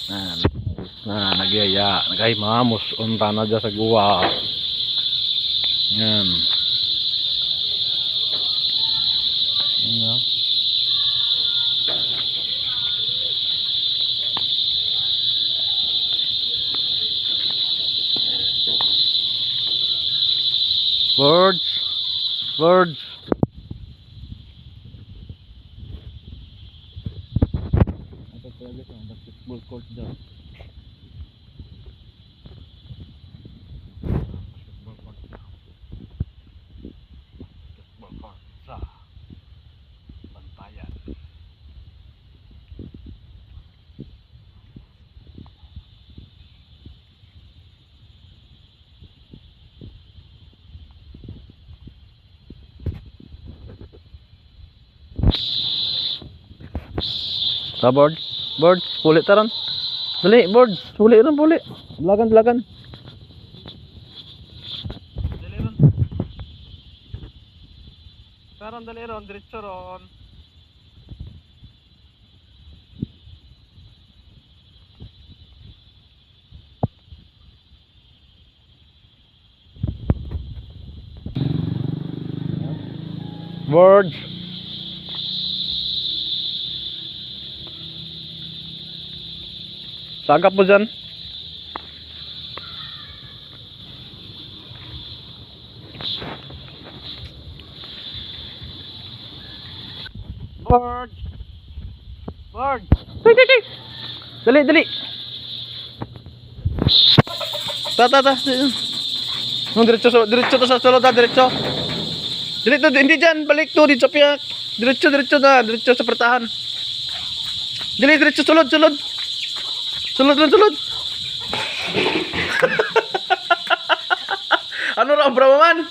Nagyaya. Nagay mamos unta na dyan sa guwa. Yan. Yan. Birds. Birds. Ito talaga sa basketball court dyan. Basketball court sa Bantayan. Sa birds, birds, puli taran. Dali, birds, puli ron, puli. Dalagan, dalagan. Dali ron. Taran, dali ron, diretso ron. Birds. Sagap mo dyan. Bird. Bird. Dali, dali. Ta. Diretso to sa sulod, diretso. Dali to, hindi dyan, balik to, dito sa piyak. Diretso na, diretso sa pertahan. Dali, diretso, sulod. Sulod. Ano raw, bro man?